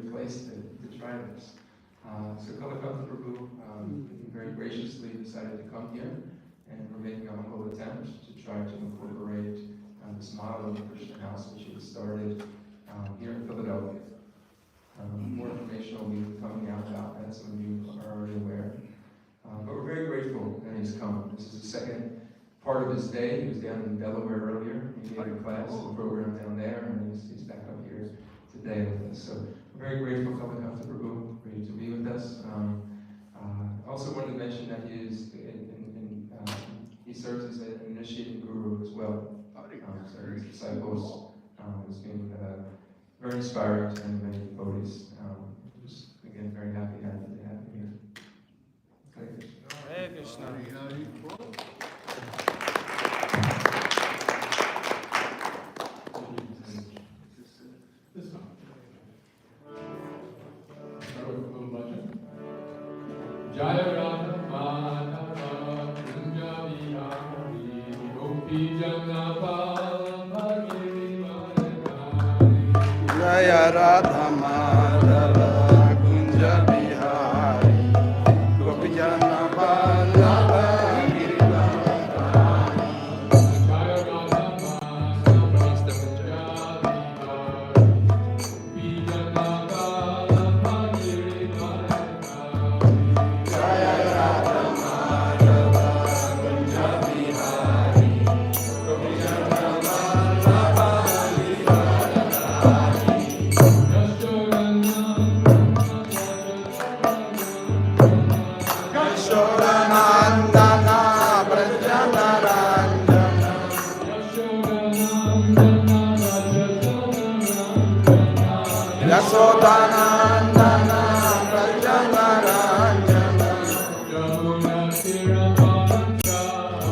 great place to try this. So Kalakant Prabhu very graciously decided to come here, and we're making a humble attempt to try to incorporate this model of the Krishna House, which was started here in Philadelphia. More information will be coming out about that, some of you are already aware. But we're very grateful that he's come. This is the second part of his day. He was down in Delaware earlier. He gave a class and program down there, and he's back up here today with us. So we're very grateful, Kalakant Prabhu, for you to be with us. Also wanted to mention that he serves as an initiating guru as well. So his disciples has been very inspiring to many devotees. Just again, very happy to have you here. Hare Krishna. Hare Krishna. Jaya Radha Madhava Kunja Vihari Gopi Janapala Bhagiri Varagari Jaya Radha Madhava Kunja Vihari Gopi Janapala Bhagiri Varagari Jaya Radha Madhava Kunja Vihari Gopi Janapala Bhagiri Varagari Jaya Radha Madhava Kunja Vihari Gopi Janapala Bhagiri Varagari Yashodanandana Brajanarandana Yashodanandana Brajanarandana Yamuna Tiravanachari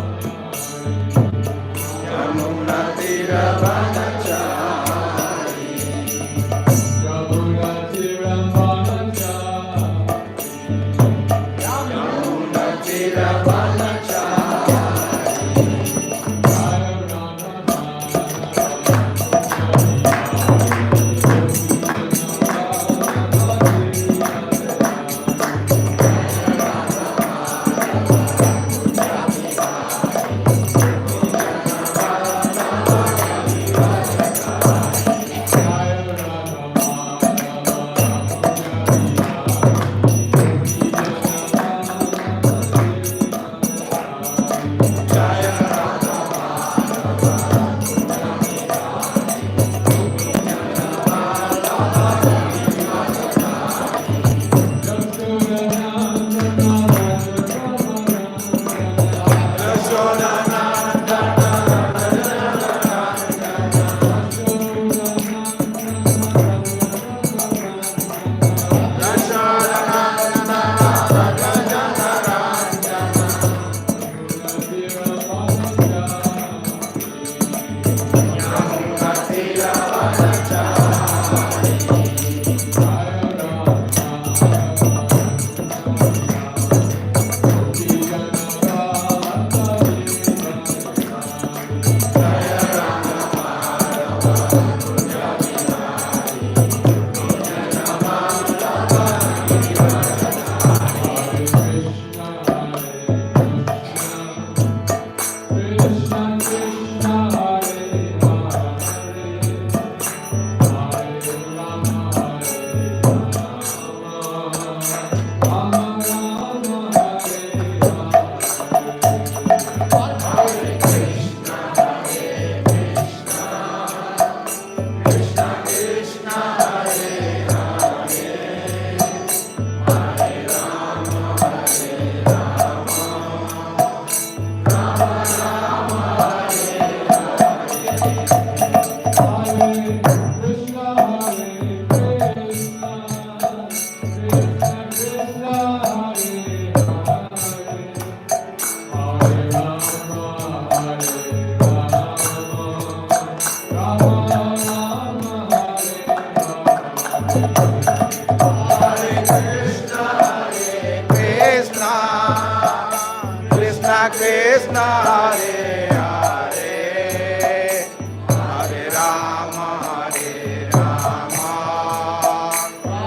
Yamuna Tiravanachari Yamuna Krishna Hare Hare Hare Rama Hare Rama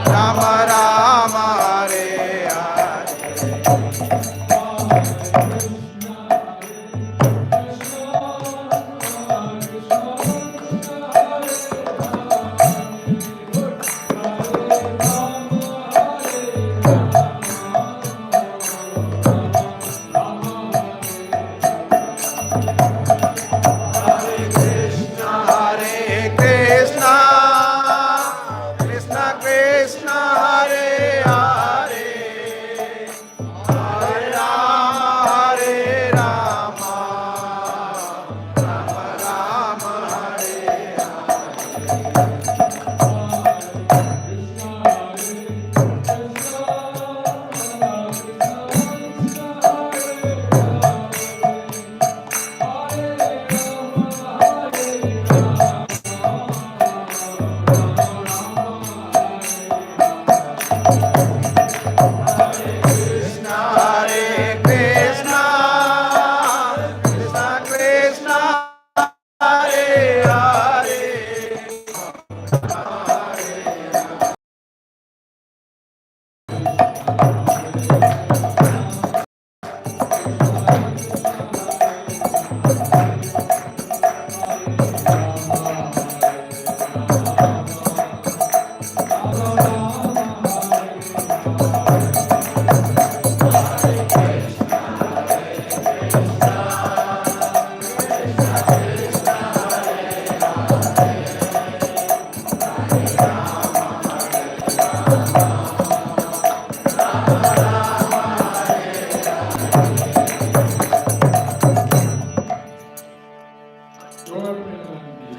Rama Rama Hare Hare.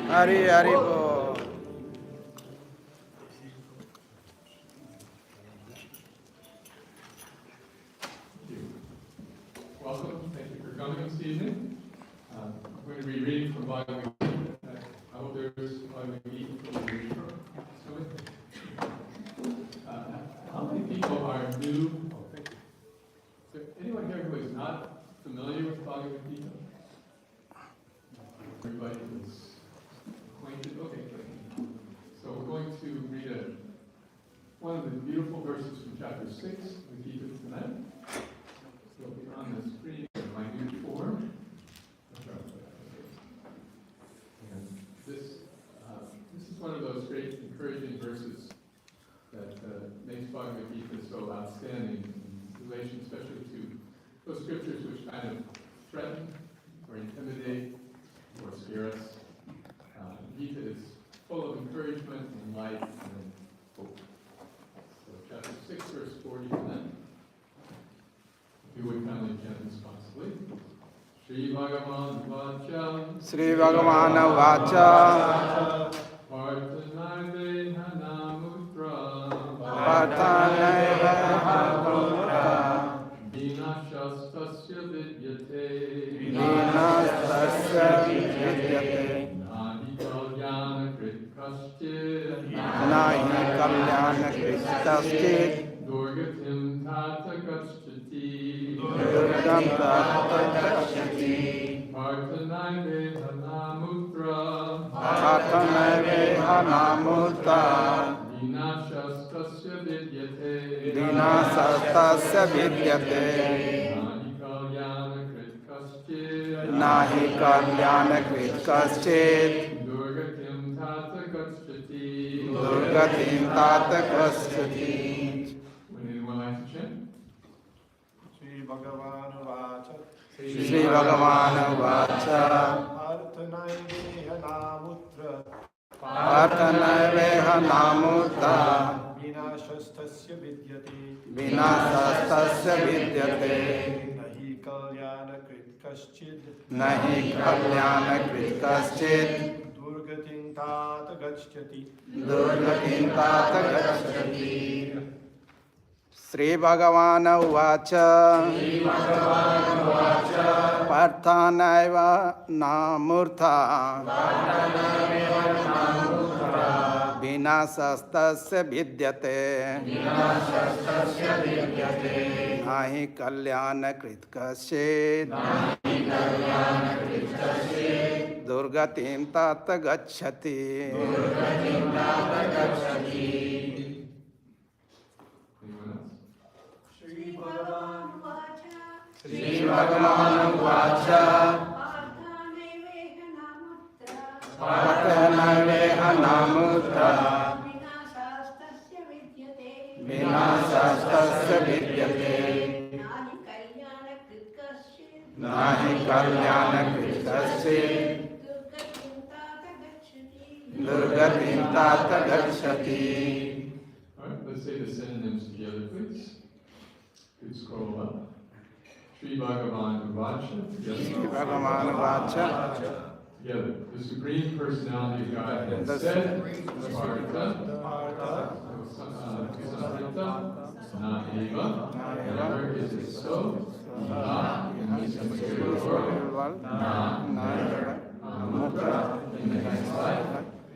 Hari Hari Bol. Welcome. Thank you for coming this evening. I'm going to be reading from Bhagavad Gita. I hope there's Bhagavad Gita from the reading from. How many people are new? Oh, thank you. Is there anyone here who is not familiar with Bhagavad Gita? Everybody is acquainted? Okay, good. So we're going to read one of the beautiful verses from chapter 6 of the Gita tonight. So it'll be on the screen in minute form. And this is one of those great encouraging verses that makes Bhagavad Gita so outstanding in relation especially to those scriptures which kind of threaten or intimidate or scare us. Gita is full of encouragement and light and hope. So chapter 6, verse 49. If you would kindly chant responsibly. Shri Bhagavan Vacha. Shri Bhagavan Vacha. Partanaive Hanamutra. Partanaive Hanamutra. Vinashastasya vidyate. Vinashastasya vidyate. Nadi kalyana krit kaschit. Nahi kalyana kristaschit. Durgatim tata gacchati. Durgam tata gacchati. Partanaive Hanamutra. Partanaive Hanamutra. Vinashastasya vidyate. Vinashastasya vidyate. Nadi kalyana krit kaschit. Nahi kalyana krit kaschit. Durgatim tata gacchati. Durgatim tata gacchati. Would anyone like to chant? Shri Bhagavan Vacha. Shri Bhagavan Vacha. Arthanaive Hanamutra. Partanaive Hanamutra. Vinashastasya vidyate. Vinashastasya vidyate. Nahi kalyana krit kaschid. Nahi kalyana krit kaschit. Durgatim tata gacchati. Durgatim tata gacchati. Shri Bhagavan Vacha. Shri Bhagavan Vacha. Parthanaiva namurtha. Parthanaiva namurtha. Vinashastasya vidyate. Vinashastasya vidyate. Nahi kalyana krit kaschit. Nahi kalyana krit kaschit. Durgatim tata gacchati. Durgatim tata gacchati. श्रीभगवानुवाच पार्थनैवेह नामुत्र विनाशास्तस्य विद्यते नाहि कल्याणकृत् कश्चित् दुर्गतिं तात गच्छति. All right, let's say the synonyms together, please. Good scroll up. Sri Bhagavan Uvacha. श्रीभगवानुवाच Together. The Supreme Personality of Godhead said, Partha, Samrita, Na Eva, never is it so, Na, in the material world, Na, never, Amutra, in the next life,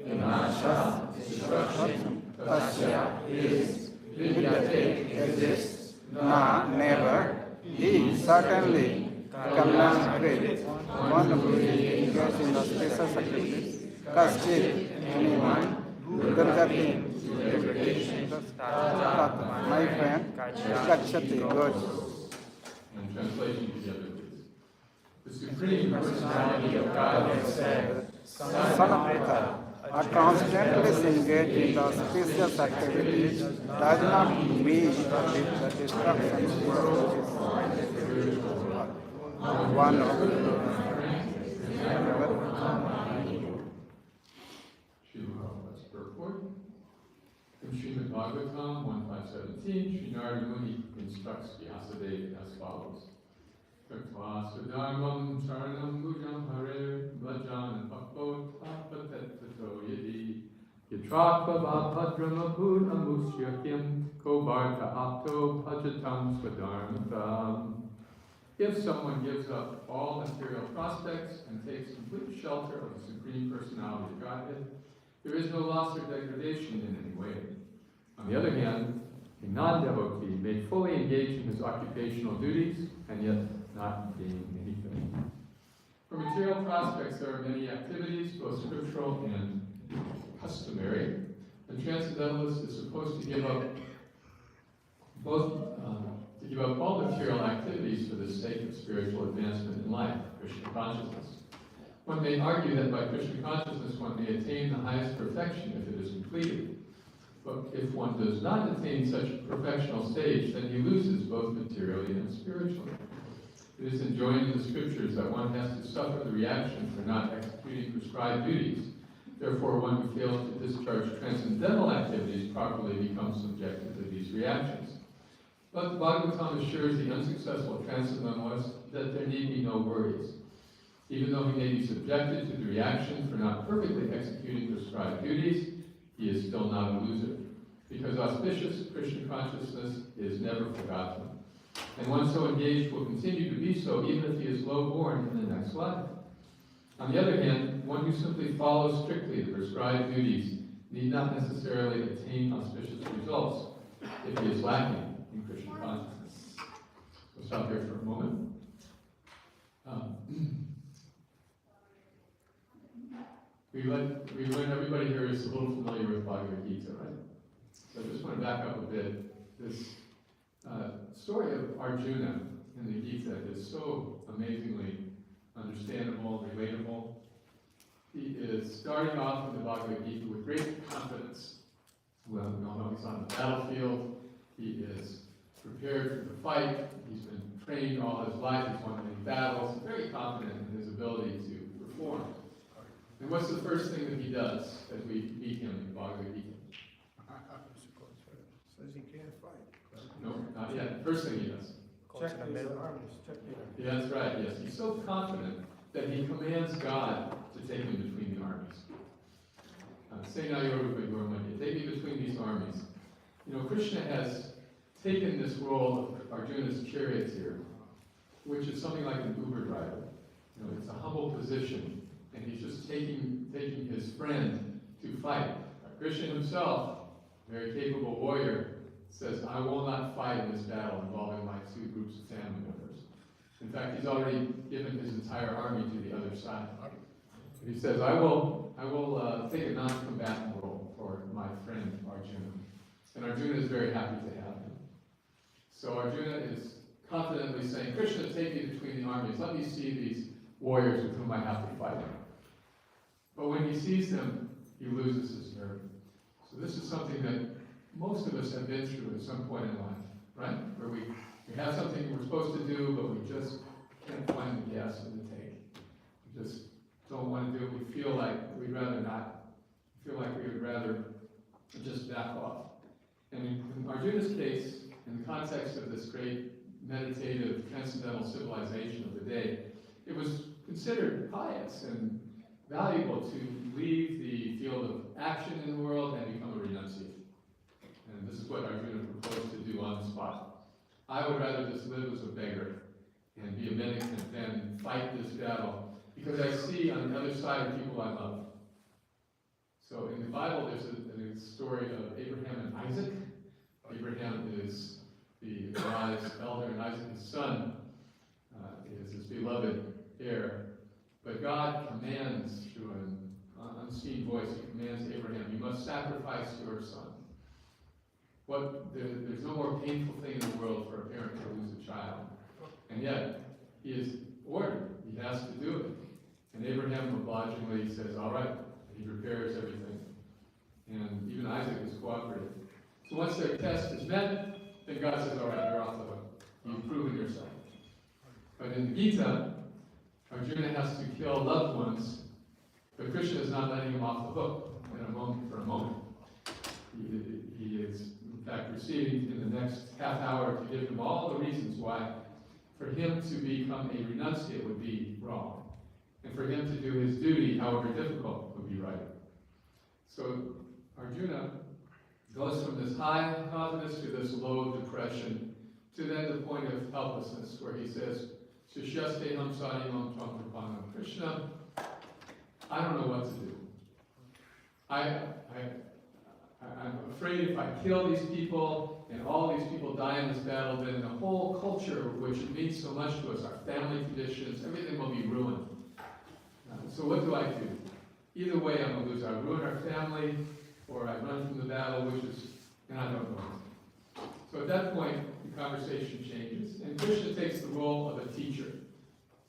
Vinasha, destruction, Tasya, is, Vidyate, exists, Na, never, he certainly, Kalakant, one who is engaged in auspicious activities, Kashchit, anyone, Durgati, my friend, Gachati, good. And translation together, please. The Supreme Personality of Godhead said, Son of God, are constantly engaged in the auspicious activities does not mean with the destruction of one of Let's purport. From Srimad Bhagavatam 1.5.17, Sri Narada Muni instructs Vyasadeva as follows. Taktva sudharmam saranam bhujam hare bhajan bhakto tapatetto yadi yatrakva bhadram abhud amusyakyam kobarta apto bhajatam swadharmatam. If someone gives up all material prospects and takes complete shelter of the Supreme Personality of Godhead, there is no loss or degradation in any way. On the other hand, a non-devotee may fully engage in his occupational duties and yet not gain anything. For material prospects, there are many activities, both scriptural and customary. The transcendentalist is supposed to give up all material activities for the sake of spiritual advancement in life, Krishna consciousness. One may argue that by Krishna consciousness one may attain the highest perfection if it is completed. But if one does not attain such a perfectional stage, then he loses both materially and spiritually. It is enjoined in the scriptures that one has to suffer the reaction for not executing prescribed duties. Therefore, one who fails to discharge transcendental activities properly becomes subjected to these reactions. But the Bhagavatam assures the unsuccessful transcendentalist that there need be no worries. Even though he may be subjected to the reaction for not perfectly executing prescribed duties, he is still not a loser, because auspicious Krishna consciousness is never forgotten. And one so engaged will continue to be so even if he is low-born in the next life. On the other hand, one who simply follows strictly the prescribed duties need not necessarily attain auspicious results if he is lacking in Krishna consciousness. We'll stop here for a moment. We learned everybody here is a little familiar with Bhagavad Gita, right? So I just want to back up a bit. This story of Arjuna in the Gita is so amazingly understandable, relatable. He is starting off in the Bhagavad Gita with great confidence. Well, we all know he's on the battlefield. He is prepared for the fight. He's been trained all his life. He's won many battles. He's very confident in his ability to perform. And what's the first thing that he does as we meet him in Bhagavad Gita? Says he can't fight. No, not yet. First thing he does. Check his armies, check the armies. Yeah, that's right, yes. He's so confident that he commands God to take him between the armies. Take me between these armies. You know, Krishna has taken this role of Arjuna's charioteer, which is something like an Uber driver. You know, it's a humble position. And he's just taking his friend to fight. Krishna himself, a very capable warrior, says, I will not fight in this battle involving my two groups of family members. In fact, he's already given his entire army to the other side. He says, I will take a non-combatant role for my friend Arjuna. And Arjuna is very happy to have him. So Arjuna is confidently saying, Krishna, take me between the armies. Let me see these warriors with whom I have to fight. But when he sees them, he loses his nerve. So this is something that most of us have been through at some point in life, right? Where we have something we're supposed to do, but we just can't find the gas in the tank. We just don't want to do it. We feel like we'd rather not. We feel like we would rather just back off. And in Arjuna's case, in the context of this great meditative, transcendental civilization of the day, it was considered pious and valuable to leave the field of action in the world and become a renunciate. And this is what Arjuna proposed to do on the spot. I would rather just live as a beggar and be a mendicant than fight this battle, because I see on the other side of people I love. So in the Bible, there's a story of Abraham and Isaac. Abraham is the wise elder, and Isaac, his son, is his beloved heir. But God commands through an unseen voice, he commands Abraham, you must sacrifice your son. There's no more painful thing in the world for a parent to lose a child. And yet, he is ordered, he has to do it. And Abraham obligingly says, all right, he prepares everything. And even Isaac is cooperative. So once their test is met, then God says, all right, you're off the hook. You've proven yourself. But in the Gita, Arjuna has to kill loved ones, but Krishna is not letting him off the hook for a moment. He is, in fact, proceeding in the next half hour to give him all the reasons why for him to become a renunciate would be wrong, and for him to do his duty, however difficult, would be right. So Arjuna goes from this high confidence to this low depression, to then the point of helplessness, where he says, Shishyaste hamsani mam tvam kripanam. Krishna, I don't know what to do. I'm afraid if I kill these people and all these people die in this battle, then the whole culture, which means so much to us, our family traditions, everything will be ruined. So what do I do? Either way, I'm going to lose. I ruin our family, or I run from the battle, and I don't know. So at that point, the conversation changes, and Krishna takes the role of a teacher.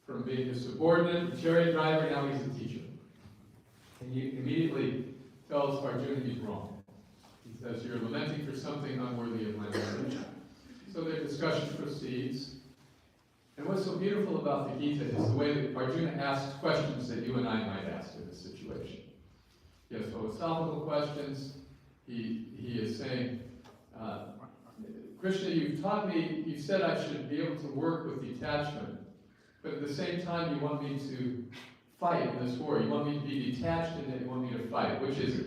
From being a subordinate, a chariot driver, now he's a teacher. And he immediately tells Arjuna he's wrong. He says, you're lamenting for something unworthy of my message. So their discussion proceeds. And what's so beautiful about the Gita is the way that Arjuna asks questions that you and I might ask in this situation. He has philosophical questions. He is saying, Krishna, you've taught me, you said I should be able to work with detachment, but at the same time you want me to fight in this war. You want me to be detached and then you want me to fight. Which is it?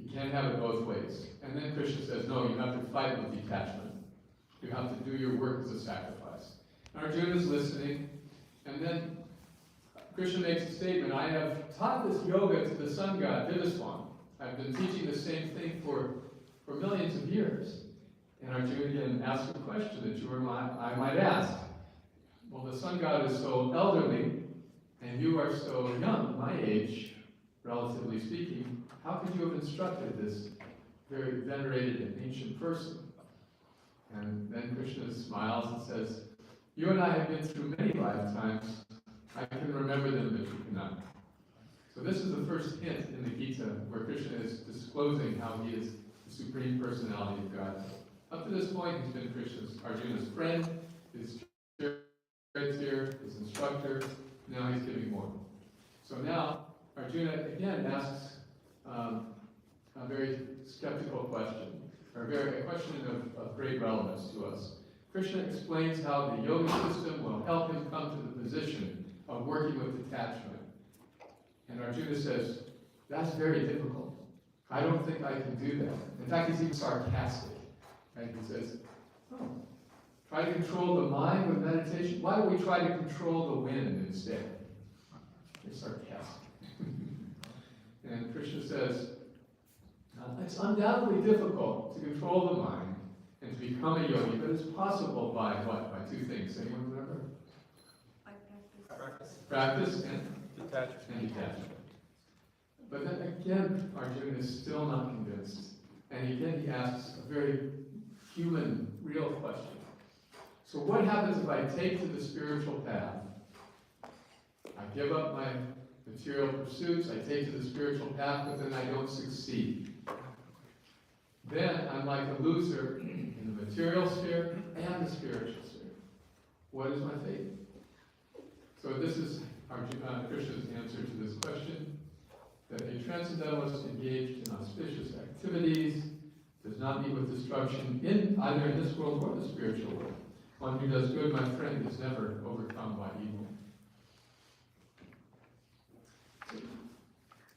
You can't have it both ways. And then Krishna says, no, you have to fight with detachment. You have to do your work as a sacrifice. And Arjuna is listening, and then Krishna makes a statement, I have taught this yoga to the sun god, Vivaswan. I've been teaching the same thing for millions of years. And Arjuna again asks a question that I might ask. Well, the sun god is so elderly, and you are so young, my age, relatively speaking, how could you have instructed this very venerated and ancient person? And then Krishna smiles and says, you and I have been through many lifetimes. I can remember them, but you cannot. So this is the first hint in the Gita where Krishna is disclosing how he is the Supreme Personality of God. Up to this point, he's been Arjuna's friend, his charioteer, his instructor. Now he's giving more. So now Arjuna again asks a very skeptical question, or a question of great relevance to us. Krishna explains how the yoga system will help him come to the position of working with detachment. And Arjuna says, that's very difficult. I don't think I can do that. In fact, he's even sarcastic. And he says, oh, try to control the mind with meditation? Why don't we try to control the wind instead? It's sarcastic. And Krishna says, it's undoubtedly difficult to control the mind and to become a yogi, but it's possible by what? By two things. Anyone remember? By practice. Practice and detachment. But then again, Arjuna is still not convinced. And again, he asks a very human, real question. So what happens if I take to the spiritual path? I give up my material pursuits, I take to the spiritual path, but then I don't succeed. Then I'm like a loser in the material sphere and the spiritual sphere. What is my fate? So this is our Krishna's answer to this question, that a transcendentalist engaged in auspicious activities does not meet with destruction either in this world or the spiritual world. One who does good, my friend, is never overcome by evil.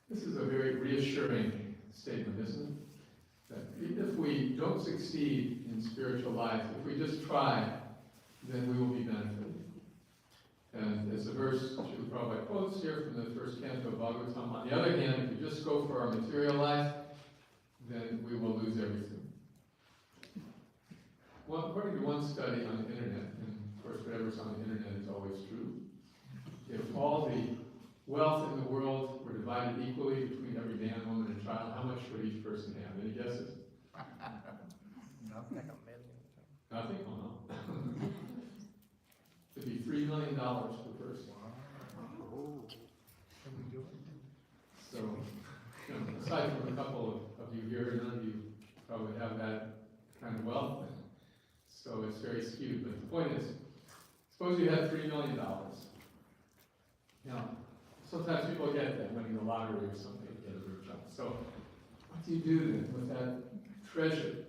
This is a very reassuring statement, isn't it? That even if we don't succeed in spiritual life, if we just try, then we will be benefited. And as the verse Srila Prabhupada quotes here from the first canto of Bhagavatam, on the other hand, if we just go for our material life, then we will lose everything. Well, according to one study on the internet, and of course whatever's on the internet is always true, if all the wealth in the world were divided equally between every man, woman, and child, how much would each person have? Any guesses? Nothing. Nothing? Oh no. It'd be $3 million per person. So, aside from a couple of you here, none of you probably have that kind of wealth. So it's very skewed. But the point is, suppose you had $3 million. Now, sometimes people get that winning the lottery or something, get a big chunk. So what do you do then with that treasure?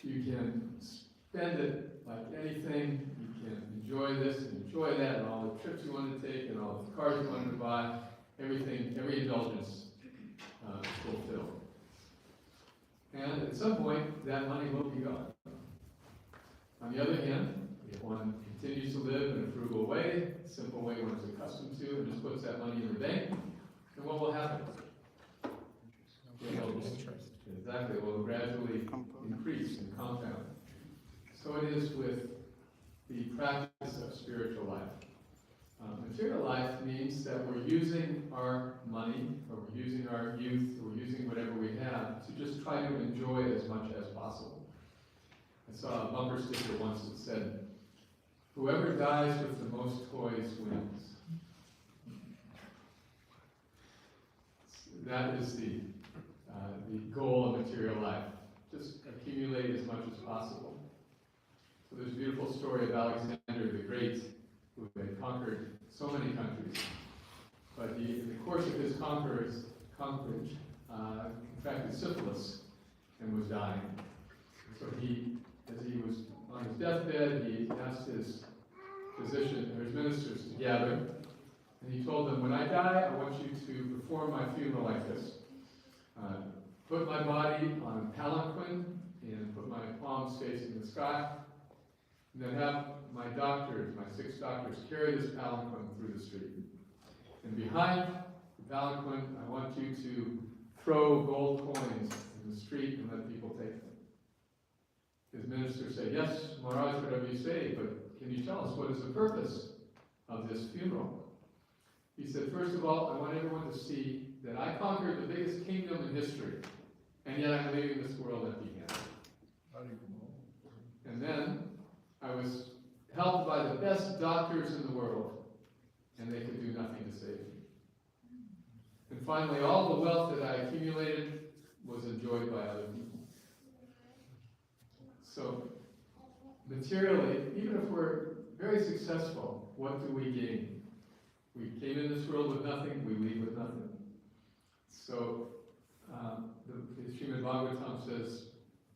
You can spend it like anything. You can enjoy this and enjoy that, and all the trips you want to take, and all the cars you want to buy. Everything, every indulgence is fulfilled. And at some point, that money will be gone. On the other hand, if one continues to live in a frugal way, a simple way one is accustomed to, and just puts that money in the bank, then what will happen? Exactly, it will gradually increase and compound. So it is with the practice of spiritual life. Material life means that we're using our money, or we're using our youth, or we're using whatever we have to just try to enjoy as much as possible. I saw a bumper sticker once that said, "Whoever dies with the most toys wins." That is the goal of material life. Just accumulate as much as possible. So there's a beautiful story of Alexander the Great, who had conquered so many countries. But in the course of his conquerage, contracted syphilis and was dying. So as he was on his deathbed, he asked his physician, or his ministers to gather, and he told them, "When I die, I want you to perform my funeral like this. Put my body on a palanquin and put my palms facing the sky, and then have my doctors, my 6 doctors, carry this palanquin through the street. And behind the palanquin, I want you to throw gold coins in the street and let people take them." His minister said, "Yes, Maharaj, whatever you say, but can you tell us what is the purpose of this funeral?" He said, "First of all, I want everyone to see that I conquered the biggest kingdom in history, and yet I'm leaving this world empty-handed. And then I was helped by the best doctors in the world, and they could do nothing to save me. And finally, all the wealth that I accumulated was enjoyed by other people." So, materially, even if we're very successful, what do we gain? We came in this world with nothing, we leave with nothing. So, the Srimad Bhagavatam says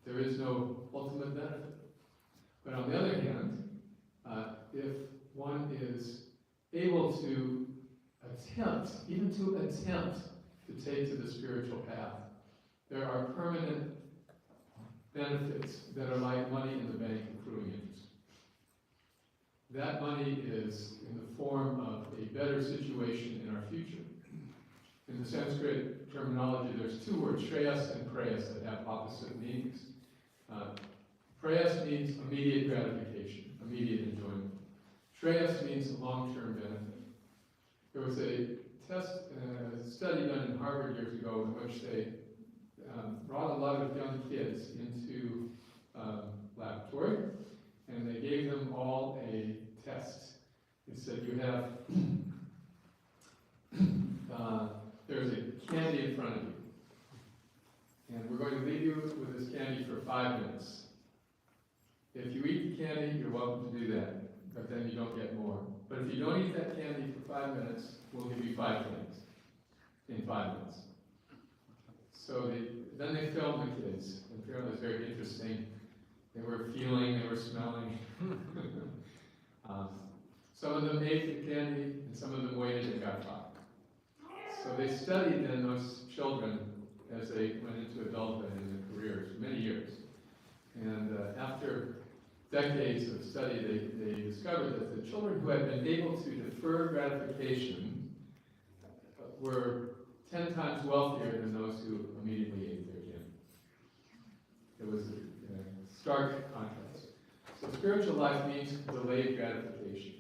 there is no ultimate benefit. But on the other hand, if one is able to attempt, even to attempt to take to the spiritual path, there are permanent benefits that are like money in the bank accruing interest. That money is in the form of a better situation in our future. In the Sanskrit terminology, there's 2 words, shreyas and prayas, that have opposite meanings. Prayas means immediate gratification, immediate enjoyment. Shreyas means long-term benefit. There was a study done in Harvard years ago in which they brought a lot of young kids into laboratory, and they gave them all He said, you have, there's a candy in front of you. And we're going to leave you with this candy for 5 minutes. If you eat the candy, you're welcome to do that, but then you don't get more. But if you don't eat that candy for 5 minutes, we'll give you 5 candies in 5 minutes. So then they filmed the kids. And apparently it was very interesting. They were feeling, they were smelling. Some of them ate the candy, and some of them waited and got caught. So they studied then those children as they went into adulthood and their careers, many years. And after decades of study, they discovered that the children who had been able to defer gratification were 10 times wealthier than those who immediately ate their candy. It was a stark contrast. So spiritual life means delayed gratification.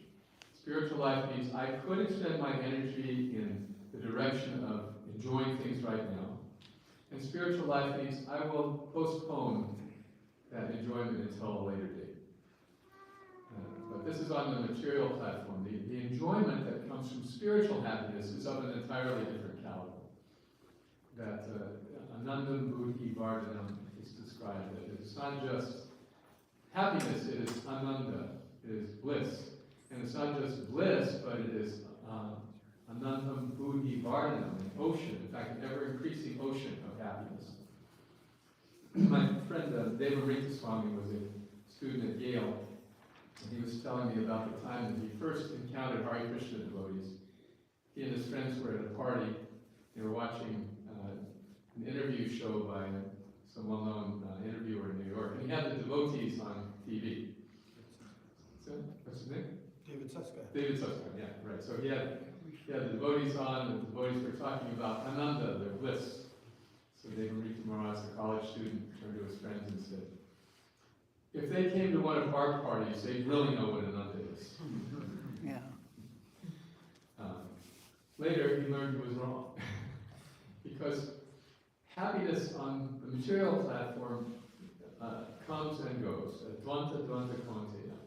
Spiritual life means I could expend my energy in the direction of enjoying things right now. And spiritual life means I will postpone that enjoyment until a later date. But this is on the material platform. The enjoyment that comes from spiritual happiness is of an entirely different caliber. That Anandam Buddhi Vardhanam is described. That it's not just happiness, it is ananda, it is bliss. And it's not just bliss, but it is Anandam Buddhi Vardhanam, an ocean, in fact, an ever-increasing ocean of happiness. My friend Deva Swami was a student at Yale, and he was telling me about the time that he first encountered Hare Krishna devotees. He and his friends were at a party. They were watching an interview show by some well-known interviewer in New York, and he had the devotees on TV. What's his name? David Suska. David Suska, yeah, right. So he had the devotees on, and the devotees were talking about Ananda, their bliss. So David Maharaj, a college student, turned to his friends and said, if they came to one of our parties, they'd really know what Ananda is. Yeah. Later, he learned he was wrong. Because happiness on the material platform comes and goes. Dvanta konteya.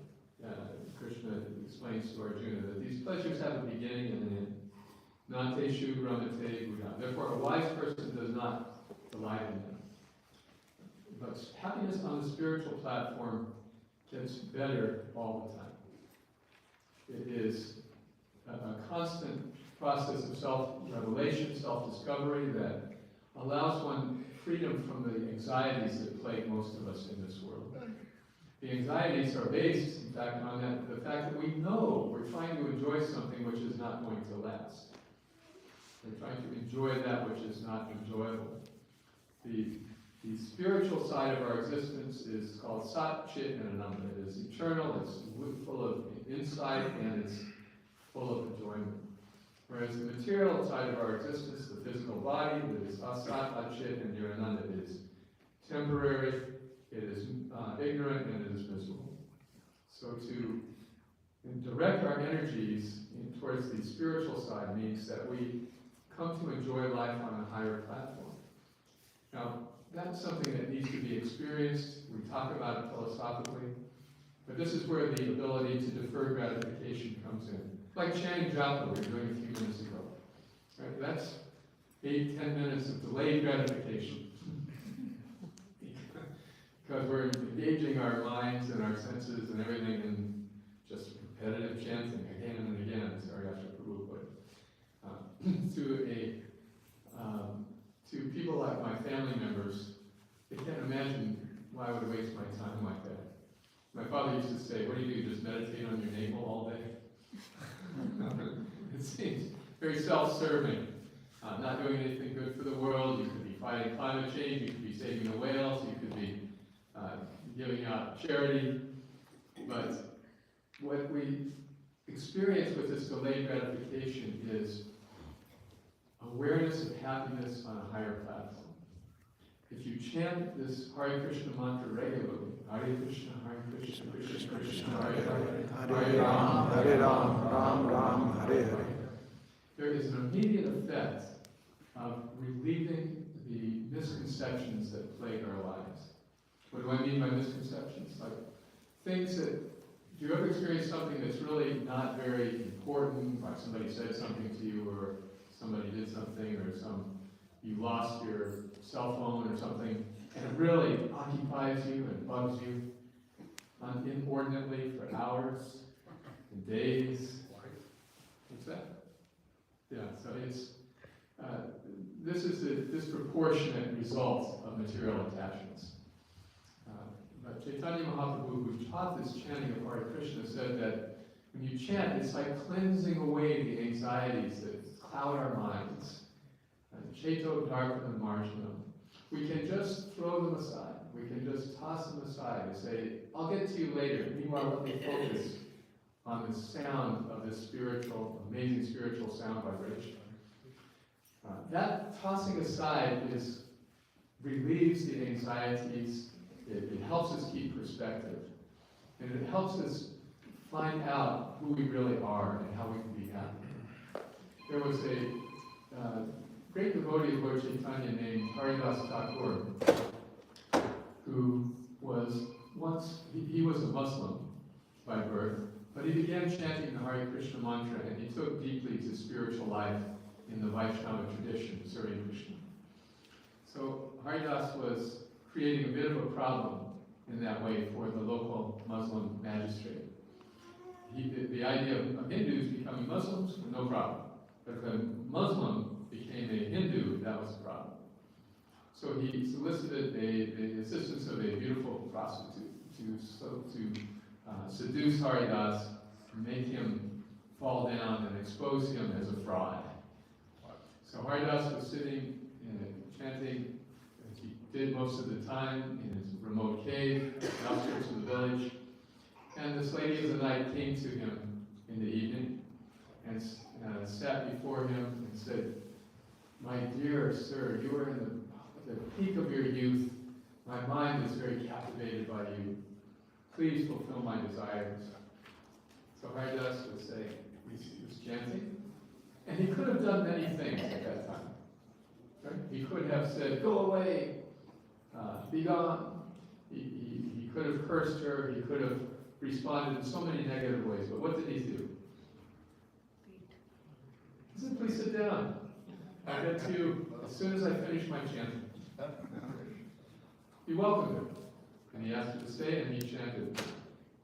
Krishna explains to Arjuna that these pleasures have a beginning and an end. Nante shu ramate buddha. Therefore, a wise person does not delight in them. But happiness on the spiritual platform gets better all the time. It is a constant process of self-revelation, self-discovery that allows one freedom from the anxieties that plague most of us in this world. The anxieties are based, in fact, on the fact that we know we're trying to enjoy something which is not going to last. We're trying to enjoy that which is not enjoyable. The spiritual side of our existence is called Sat, Chit, and Ananda. It is eternal, it's full of insight, and it's full of enjoyment. Whereas the material side of our existence, the physical body, that is Asat, Achit, and Nirananda, is temporary, it is ignorant, and it is miserable. So to direct our energies towards the spiritual side means that we come to enjoy life on a higher platform. Now, that's something that needs to be experienced. We talk about it philosophically. But this is where the ability to defer gratification comes in. Like chanting japa, we were doing a few minutes ago. Right? That's 8-10 minutes of delayed gratification. Because we're engaging our minds and our senses and everything in just repetitive chanting again and again. Sorry, after Prabhu put it. To people like my family members, they can't imagine why I would waste my time like that. My father used to say, what do you do, just meditate on your navel all day? It seems very self-serving, not doing anything good for the world. You could be fighting climate change, you could be saving the whales, you could be giving out charity. But what we experience with this delayed gratification is awareness of happiness on a higher platform. If you chant this Hare Krishna mantra regularly, Hare Krishna, Krishna Krishna, Hare Hare, Hare Ram, Ram Ram, Hare Hare, there is an immediate effect of relieving the misconceptions that plague our lives. What do I mean by misconceptions? Like things that Do you ever experience something that's really not very important, like somebody said something to you, or somebody did something, or you lost your cell phone or something, and it really occupies you and bugs you inordinately for hours and days? What's that? Yeah, so it's, this is the disproportionate result of material attachments. But Chaitanya Mahaprabhu, who taught this chanting of Hare Krishna, said that when you chant, it's like cleansing away the anxieties that cloud our minds. Cheto Dharpanam Marjanam. We can just throw them aside. We can just toss them aside and say, I'll get to you later. Meanwhile, let me focus on the sound of this amazing spiritual sound vibration. That tossing aside relieves the anxieties. It helps us keep perspective. And it helps us find out who we really are and how we can be happy. There was a great devotee of Lord Chaitanya named Haridas Thakur, who was he was a Muslim by birth, but he began chanting the Hare Krishna mantra, and he took deeply to spiritual life in the Vaishnava tradition, serving Krishna. So Haridas was creating a bit of a problem in that way for the local Muslim magistrate. The idea of Hindus becoming Muslims, no problem. But if a Muslim became a Hindu, that was a problem. So he solicited the assistance of a beautiful prostitute to seduce Haridas, make him fall down and expose him as a fraud. So Haridas was sitting chanting, as he did most of the time, in his remote cave, outskirts of the village. And this lady of the night came to him in the evening and sat before him and said, "My dear sir, you are in the peak of your youth. My mind is very captivated by you. Please fulfill my desires." So Haridas was saying, he was chanting, and he could have done many things at that time. Right? He could have said, "Go away, be gone." He could have cursed her. He could have responded in so many negative ways. But what did he do? He said, "Please sit down. I'll get to you as soon as I finish my chanting." He welcomed her, and he asked her to stay, and he chanted.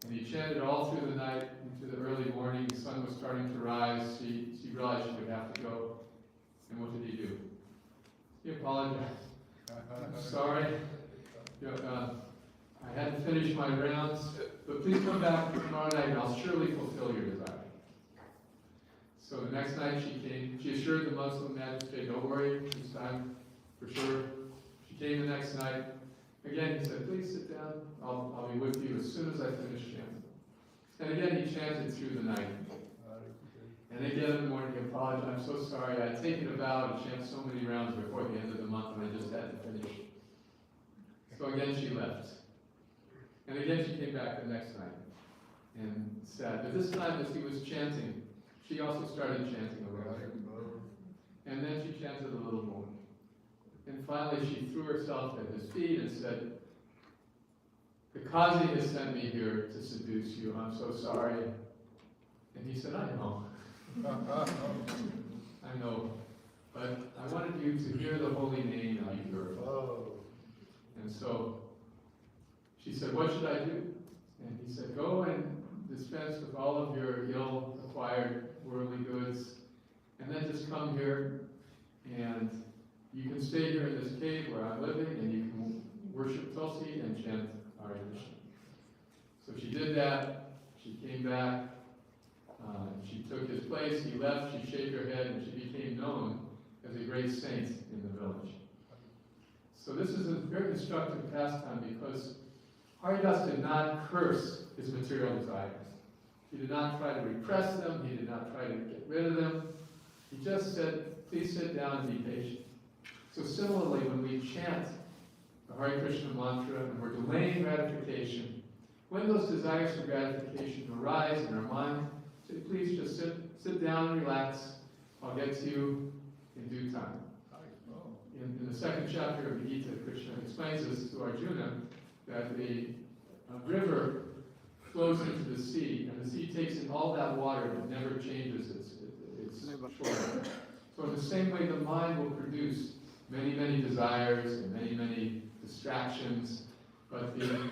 And he chanted all through the night into the early morning. The sun was starting to rise. She realized she would have to go. And what did he do? He apologized. "I'm sorry. I hadn't finished my rounds, but please come back tomorrow night and I'll surely fulfill your desire." So the next night she came. She assured the Muslim magistrate, "Don't worry, this time for sure." She came the next night. Again, he said, "Please sit down. I'll be with you as soon as I finish chanting." And again, he chanted through the night. And again in the morning, he apologized. "I'm so sorry. I had taken a vow to chant so many rounds before the end of the month, and I just had to finish." So again, she left. And again, she came back the next night and said, but this time as he was chanting, she also started chanting a little bit. And then she chanted a little more. And finally, she threw herself at his feet and said, "The Qazi has sent me here to seduce you. I'm so sorry." And he said, "I know. I know. But I wanted you to hear the holy name and be purified." And so she said, "What should I do?" And he said, "Go and dispense with all of your ill-acquired worldly goods, and then just come here, and you can stay here in this cave where I'm living, and you can worship Tulsi and chant Hare Krishna." So she did that. She came back. She took his place. He left. She shaved her head, and she became known as a great saint in the village. So this is a very instructive pastime because Haridas did not curse his material desires. He did not try to repress them. He did not try to get rid of them. He just said, "Please sit down and be patient." So similarly, when we chant the Hare Krishna mantra and we're delaying gratification, when those desires for gratification arise in our mind, say, "Please just sit down and relax. I'll get to you in due time." In the second chapter of the Gita, Krishna explains this to Arjuna, that a river flows into the sea takes in all that water and it never changes its form. So in the same way, the mind will produce many, many desires and many, many distractions, but the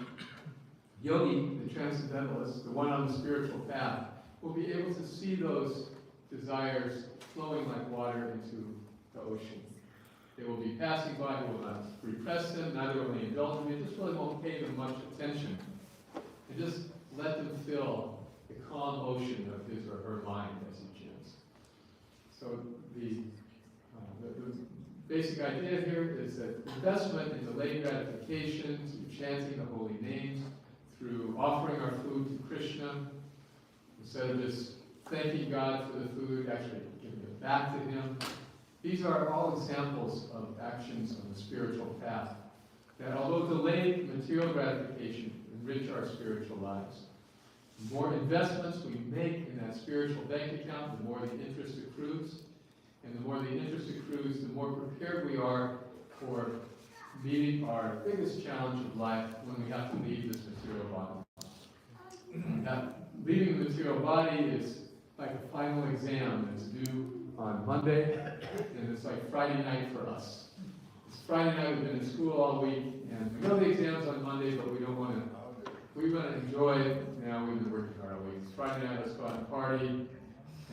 yogi, the transcendentalist, the one on the spiritual path, will be able to see those desires flowing like water into the ocean. They will be passing by, they will not repress them, neither will they indulge them, they just really won't pay them much attention. And just let them fill the calm ocean of his or her mind as he chants. So the basic idea here is that investment in delayed gratification, through chanting the holy names, through offering our food to Krishna, instead of just thanking God for the food, actually giving it back to Him. These are all examples of actions on the spiritual path that, although delayed material gratification, enrich our spiritual lives. The more investments we make in that spiritual bank account, the more the interest accrues. And the more the interest accrues, the more prepared we are for meeting our biggest challenge of life when we have to leave this material body. Now, leaving the material body is like a final exam that's due on Monday, and it's like Friday night for us. It's Friday night, we've been in school all week, and we know the exam's on Monday, but we want to enjoy, now we've been working hard all week. It's Friday night, let's go out and party,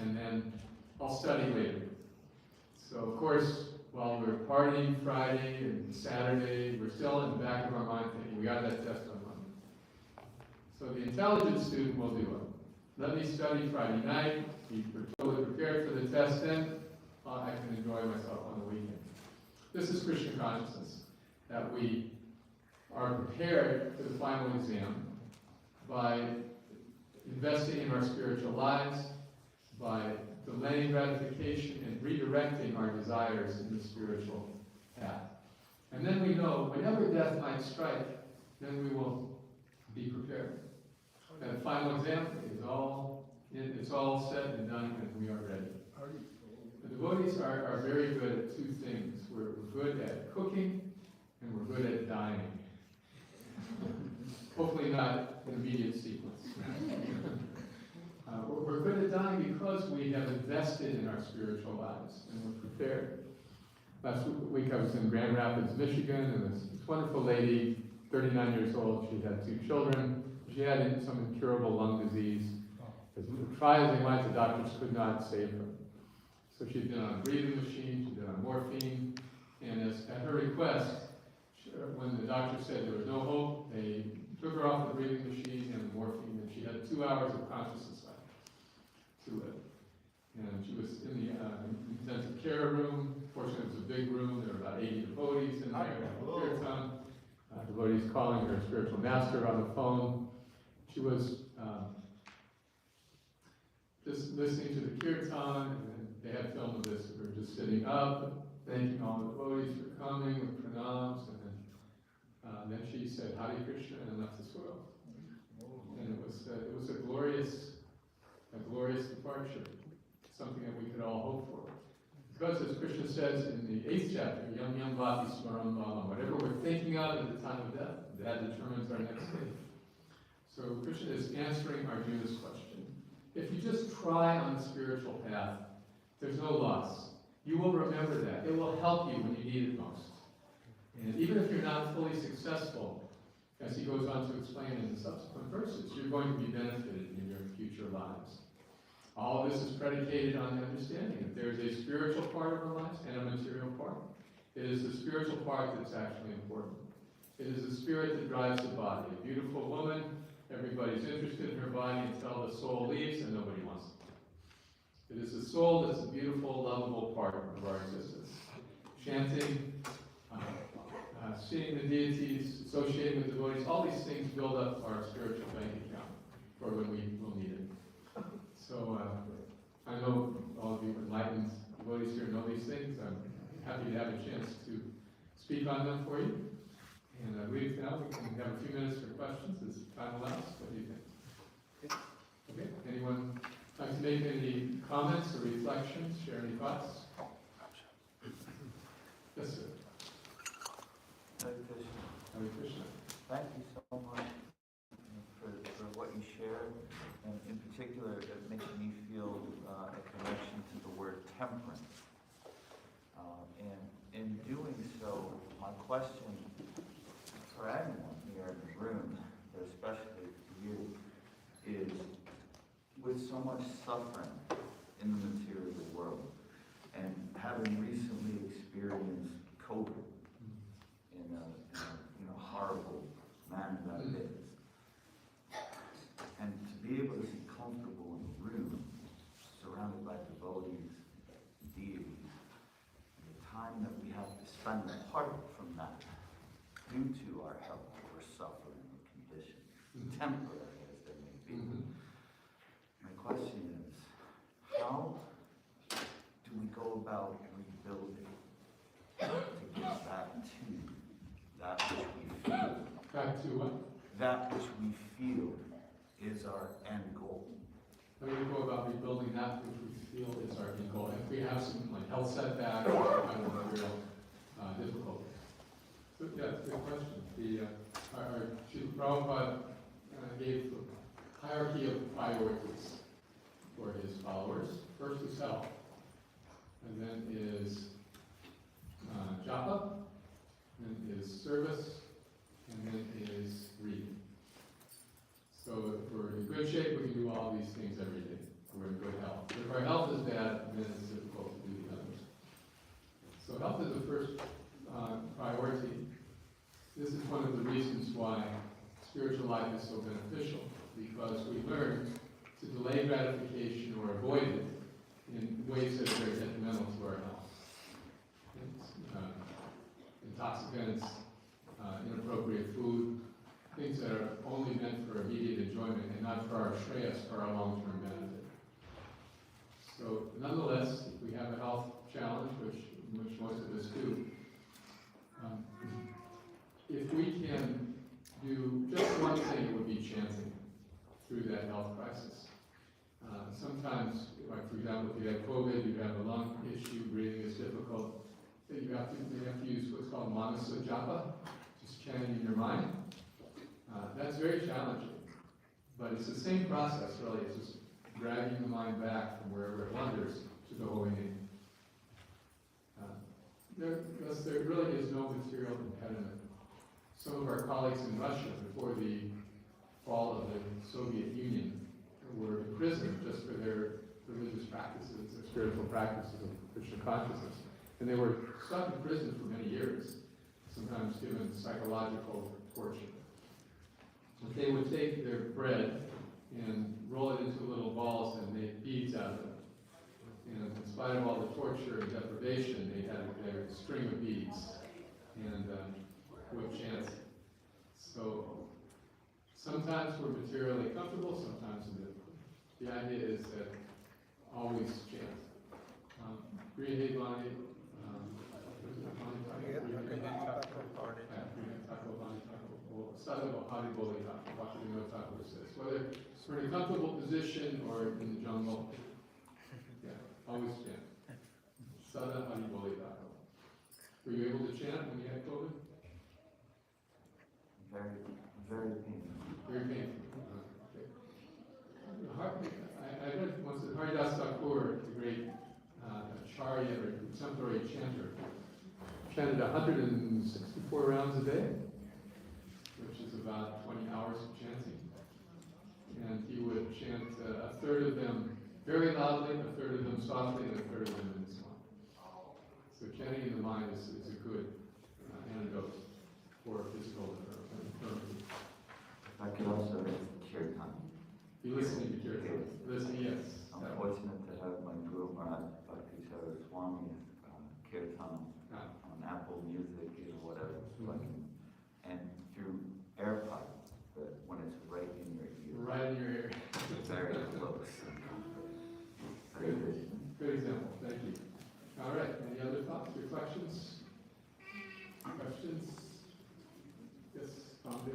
and then I'll study later. So of course, while we're partying Friday and Saturday, we're still in the back of our mind thinking, we got that test on Monday. So the intelligent student will do it. Let me study Friday night, be totally prepared for the test, then I can enjoy myself on the weekend. This is Krishna consciousness, that we are prepared for the final exam by investing in our spiritual lives, by delaying gratification and redirecting our desires in the spiritual path. And then we know whenever death might strike, then we will be prepared. That final exam is it's all said and done, and we are ready. The devotees are very good at two things. We're good at cooking, and we're good at dying. Hopefully not in immediate sequence. We're good at dying because we have invested in our spiritual lives, and we're prepared. Last week I was in Grand Rapids, Michigan, and this wonderful lady, 39 years old, she had 2 children. She had some incurable lung disease. As try as they might, the doctors could not save her. So she'd been on a breathing machine, she'd been on morphine, and at her request, when the doctor said there was no hope, they took her off the breathing machine and the morphine, and she had 2 hours of consciousness left to live. And she was in the intensive care room. Fortunately, it was a big room. There were about 80 devotees in there. Kirtan. Devotees calling her spiritual master on the phone. She was just listening to the kirtan, and they had film of this. We were just sitting up, thanking all the devotees for coming with pranams, and then she said, Hare Krishna, and left this world. And it was a glorious departure, something that we could all hope for. Because as Krishna says in the 8th chapter, Yam Yam Bhati Smaram Bhavam, whatever we're thinking of at the time of death, that determines our next state. So Krishna is answering Arjuna's question. If you just try on the spiritual path, there's no loss. You will remember that. It will help you when you need it most. And even if you're not fully successful, as he goes on to explain in the subsequent verses, you're going to be benefited in your future lives. All this is predicated on the understanding that there is a spiritual part of our lives and a material part. It is the spiritual part that's actually important. It is the spirit that drives the body. A beautiful woman, everybody's interested in her body until the soul leaves and nobody wants it. It is the soul that's the beautiful, lovable part of our existence. Chanting, seeing the deities, associating with devotees, all these things build up our spiritual bank account for when we will need it. So I know all of you enlightened devotees here know these things. I'm happy to have a chance to speak on them for you. And now we can have a few minutes for questions as time allows. What do you think? Okay, anyone like to make any comments or reflections, share any thoughts? Yes, sir. Hare Krishna. Hare Krishna. Thank you so much for what you shared. and in particular, it makes me feel a connection to the word temperance. And in doing so, my question for anyone here in the room, but especially for you, is with so much suffering in the material world, and having recently experienced COVID in a horrible manner that it is, and to be able to be comfortable in a room surrounded by devotees, deities, the time that we have to spend apart from that due to our health or suffering or condition, temporary as they may be. My question is, how do we go about rebuilding to get back to that which we feel? Back to what? That which we feel is our end goal. How do we go about rebuilding that which we feel is our end goal? If we have some like health setbacks or kind of real difficulties. So, yeah, it's a good question. Our Chief Prabhupada gave the hierarchy of priorities for his followers. First is health, and then is japa, then is service, and then is reading. So if we're in good shape, we can do all these things every day. We're in good health. But if our health is bad, then it's difficult to do the others. So health is the first priority. This is one of the reasons why spiritual life is so beneficial, because we learn to delay gratification or avoid it in ways that are very detrimental to our health. Intoxicants, inappropriate food, things that are only meant for immediate enjoyment and not for our shreyas, for our long-term benefit. So nonetheless, if we have a health challenge, which most of us do, if we can do just one thing, it would be chanting through that health crisis. Sometimes, like for example, if you have COVID, you have a lung issue, breathing is difficult, then you have to use what's called manasa japa, just chanting in your mind. That's very challenging, but it's the same process really. It's just dragging the mind back from wherever it wanders to the holy name. There really is no material impediment. Some of our colleagues in Russia, before the fall of the Soviet Union, were imprisoned just for their religious practices, their spiritual practices of Krishna consciousness. And they were stuck in prison for many years, sometimes given psychological torture. But they would take their bread and roll it into little balls and make beads out of it. And in spite of all the torture and deprivation, they had their string of beads and would chant. So sometimes we're materially comfortable, sometimes we're difficult. The idea is that always chant. Whether we're in a comfortable position or in the jungle, yeah, always chant. Sada Hari Boli Tako. Were you able to chant when you had COVID? Very, very painful. Very painful. Okay. I read once that Haridas Thakur, the great Acharya or contemporary chanter, chanted 164 rounds a day, which is about 20 hours of chanting. And he would chant a third of them very loudly, a third of them softly, and a third of them in his mind. So chanting in the mind is a good antidote for physical infirmity. If I could also kirtan. Be listening to kirtan. Listening, yes. I'm fortunate to have my Guru Maharaj Bhakti Swami kirtan on Apple Music or whatever, and through AirPods, but when it's right in your ear. Right in your ear. Very close. Good example. Thank you. All right. Any other thoughts, reflections, questions? Yes, Prabhu.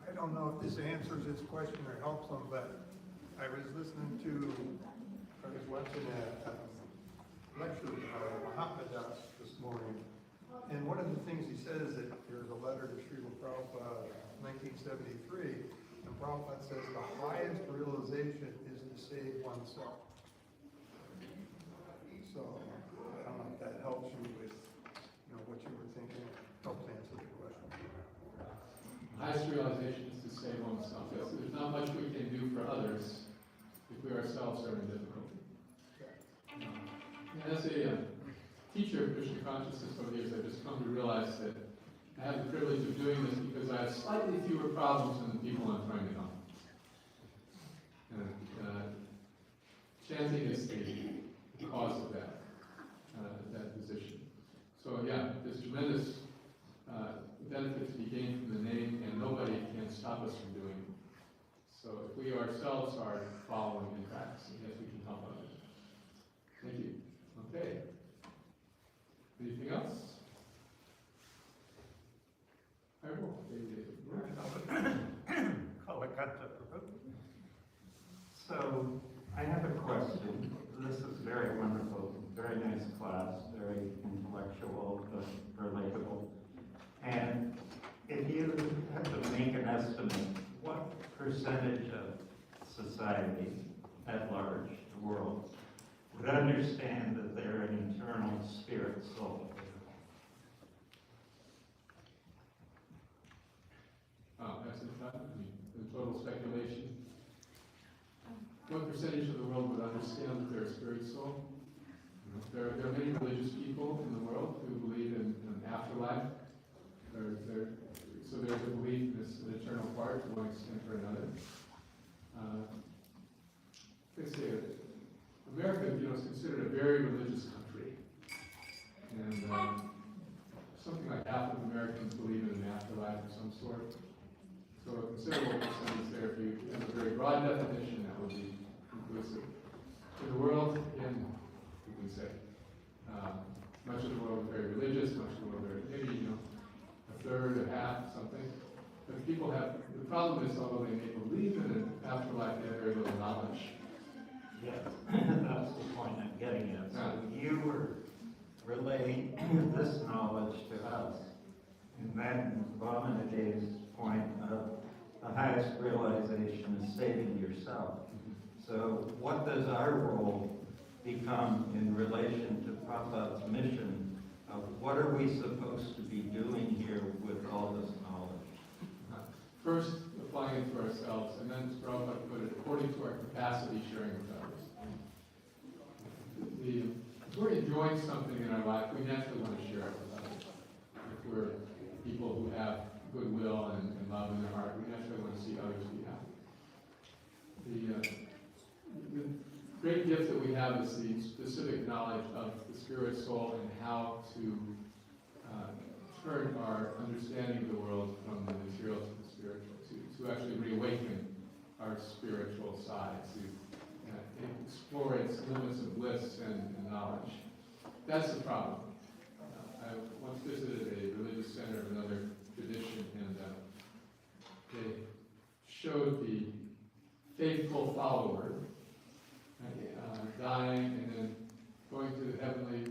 I don't know if this answers his question or helps him, but I was listening to, I was watching a lecture of Mahatma Das this morning, and one of the things he says that there's a letter to Srila Prabhupada in 1973 the Prabhupada says the highest realization is to save oneself. So, I don't know if that helps you with, what you were thinking, helps answer the question. Highest realization is to save oneself. Yes, there's not much we can do for others if we ourselves are in difficulty. As a teacher of Krishna consciousness over the years, I've just come to realize that I have the privilege of doing this because I have slightly fewer problems than the people I'm trying to help. Chanting is the cause of that position. So yeah, there's tremendous benefit to be gained from the name, and nobody can stop us from doing it. So if we ourselves are following in practice, yes, we can help others. Thank you. Okay. Anything else? I will. Kalakant, Prabhu. So, I have a question. This is very wonderful, very nice class, very intellectual, but relatable. And if you had to make an estimate, what percentage of society at large, the world, would understand that they're an eternal spirit soul? That's the total speculation. What percentage of the world would understand that they're a spirit soul? There are many religious people in the world who believe in an afterlife. So there's a belief in this eternal part to one extent or another. They say America, is considered a very religious country, and something like half of Americans believe in an afterlife of some sort. So a considerable percentage there. If you have a very broad definition, that would be inclusive. In the world, again, you can say much of the world is very religious, much of the world are maybe a third, a half, something. But people have the problem is, although they may believe in an afterlife, they have very little knowledge. Yes, that's the point I'm getting at. So you were relaying this knowledge to us, and then Vamanadev's point of the highest realization is saving yourself. So what does our role become in relation to Prabhupada's mission of what are we supposed to be doing here with all this knowledge? First, applying it to ourselves, and then, as Prabhupada put it, according to our capacity, sharing with others. If we're enjoying something in our life, we naturally want to share it with others. If we're people who have goodwill and love in their heart, we naturally want to see others be happy. The great gift that we have is the specific knowledge of the spirit soul and how to turn our understanding of the world from the material to the spiritual, to actually reawaken our spiritual side, to explore its limits of bliss and knowledge. That's the problem. I once visited a religious center of another tradition, and they showed the faithful follower dying and then going to the heavenly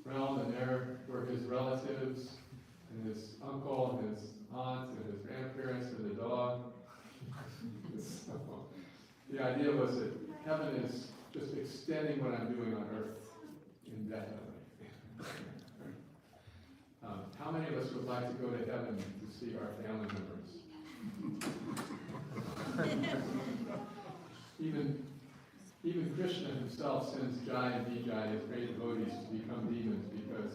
realm, and there were his relatives and his uncle and his aunt and his grandparents and the dog. So, the idea was that heaven is just extending what I'm doing on earth indefinitely. How many of us would like to go to heaven to see our family members? Even Krishna himself sends Jai and Vijay, his great devotees, to become demons because,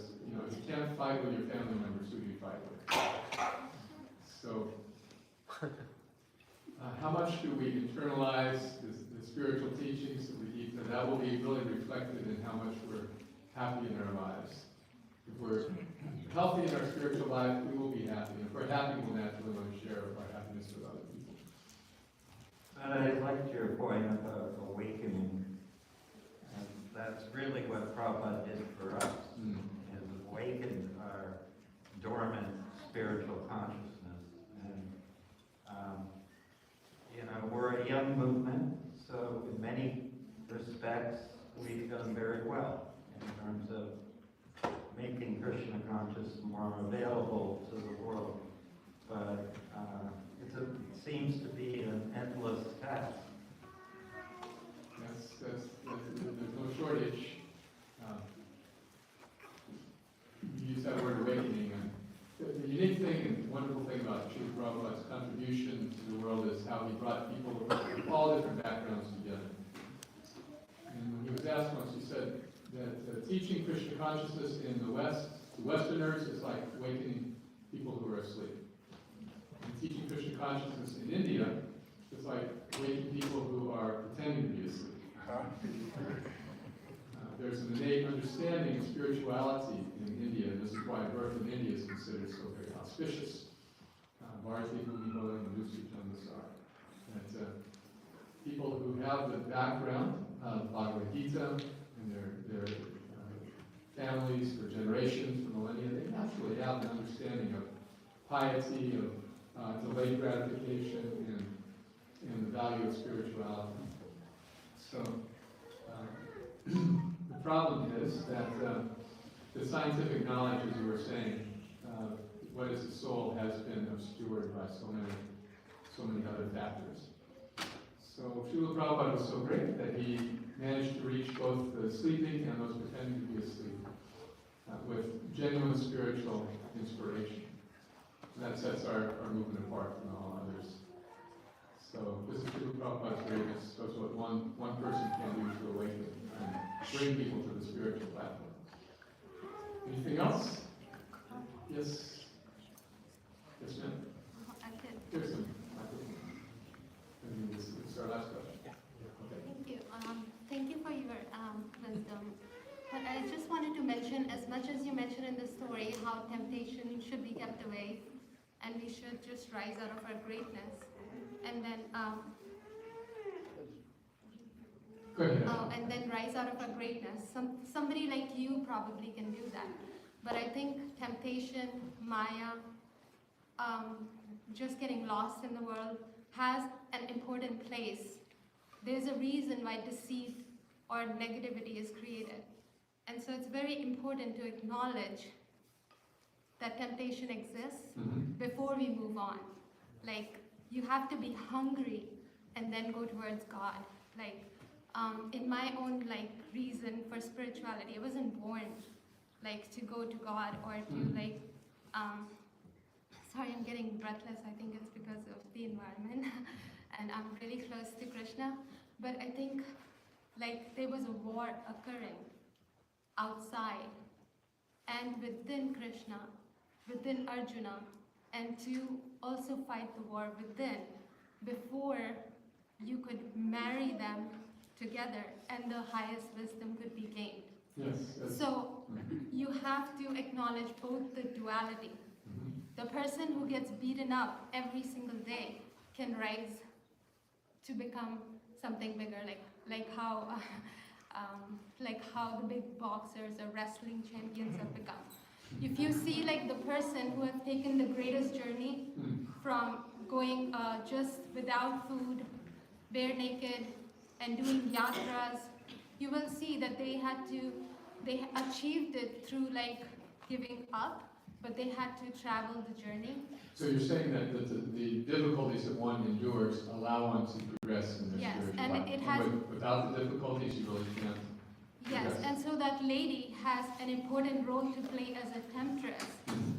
if you can't fight with your family members, who do you fight with? So, how much do we internalize the spiritual teachings that we keep? And that will be really reflected in how much we're happy in our lives. If we're healthy in our spiritual life, we will be happy. If we're happy, we'll naturally want to share our happiness with other people. And I liked your point about awakening. And that's really what Prabhupada did for us, is awakened our dormant spiritual consciousness. And, we're a young movement, so in many respects, we've done very well in terms of making Krishna consciousness more available to the world. But it's seems to be an endless task. There's no shortage. You use that word awakening. And the unique thing and wonderful thing about Srila Prabhupada's contribution to the world is how he brought people of all different backgrounds together. And when he was asked once, he said that teaching Krishna consciousness in the West, to Westerners, is like awakening people who are asleep. And teaching Krishna consciousness in India is like awakening people who are pretending to be asleep. There's an innate understanding of spirituality in India, and this is why birth in India is considered so very auspicious. Bharati Bhumi Bhola and Lucy Chandasar. That people who have the background of Bhagavad Gita and their families for generations, for millennia, they naturally have an understanding of piety, of delayed gratification, and the value of spirituality. So, the problem is that the scientific knowledge, as you were saying, what is the soul, has been obscured by so many other factors. So Srila Prabhupada was so great that he managed to reach both the sleeping and those pretending to be asleep with genuine spiritual inspiration. And that sets our movement apart from all others. So this is Srila Prabhupada's greatness. That's what one person can do to awaken and bring people to the spiritual platform. Anything else? Yes? Yes, ma'am? I could. Here's some microphone. And this is our last question. Okay. Thank you. Thank you for your wisdom. But I just wanted to mention, as much as you mentioned in the story, how temptation should be kept away, and we should just rise out of our greatness. And then, Go ahead. and then rise out of our greatness. Somebody like you probably can do that. But I think temptation, Maya, just getting lost in the world has an important place. There's a reason why deceit or negativity is created. And so it's very important to acknowledge that temptation exists before we move on. Like, you have to be hungry and then go towards God. Like, in my own reason for spirituality, I wasn't born to go to God or to sorry, I'm getting breathless. I think it's because of the environment and I'm really close to Krishna. But I think there was a war occurring outside and within Krishna, within Arjuna, and to also fight the war within before you could marry them together and the highest wisdom could be gained. Yes. So you have to acknowledge both the duality. The person who gets beaten up every single day can rise to become something bigger, like how the big boxers or wrestling champions have become. If you see the person who has taken the greatest journey from going just without food, bare naked, and doing yatras, you will see that they achieved it through giving up, but they had to travel the journey. So you're saying that the difficulties that one endures allow one to progress in their spiritual and life. it has. Without the difficulties, you really can't. Yes, and so that lady has an important role to play as a temptress,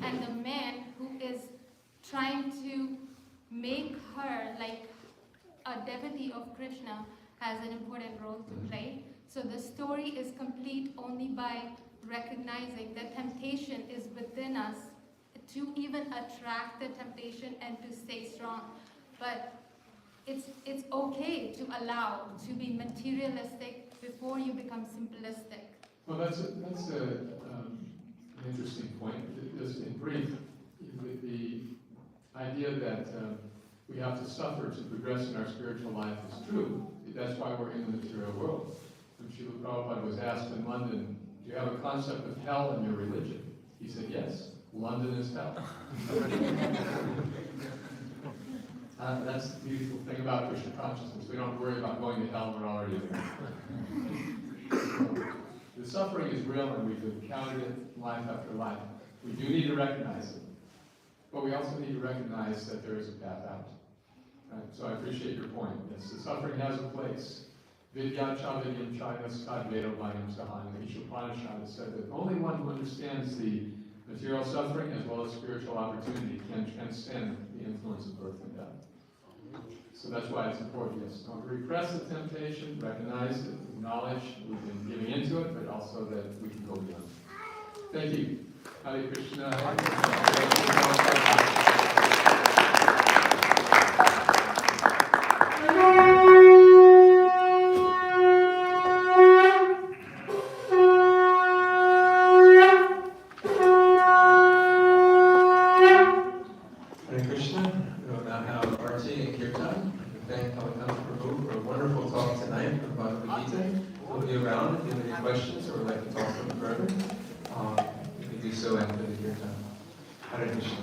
and the man who is trying to make her a devotee of Krishna has an important role to play. So the story is complete only by recognizing that temptation is within us to even attract the temptation and to stay strong. But it's okay to allow to be materialistic before you become simplistic. Well, that's an interesting point. Just in brief, the idea that we have to suffer to progress in our spiritual life is true. That's why we're in the material world. When Srila Prabhupada was asked in London, do you have a concept of hell in your religion? He said, yes, London is hell. That's the beautiful thing about Krishna consciousness. We don't worry about going to hell, we're already there. The suffering is real and we've encountered it life after life. We do need to recognize it. But we also need to recognize that there is a path out. Right, so I appreciate your point. Yes, the suffering has a place. Vidyacha vidyam chayas kadvedo vayam sahan. The Ishopanishad said that only one who understands the material suffering as well as spiritual opportunity can transcend the influence of birth and death. So that's why it's important, yes, not to repress the temptation, recognize it, acknowledge we've been giving into it, but also that we can go beyond. Thank you. Hare Krishna. Hare Krishna. We will now have Arti and Kirtan. We thank Kalakant Prabhu for a wonderful talk tonight from Bhagavad Gita. We'll be around if you have any questions or would like to talk further. You can do so after the Kirtan. Hare Krishna.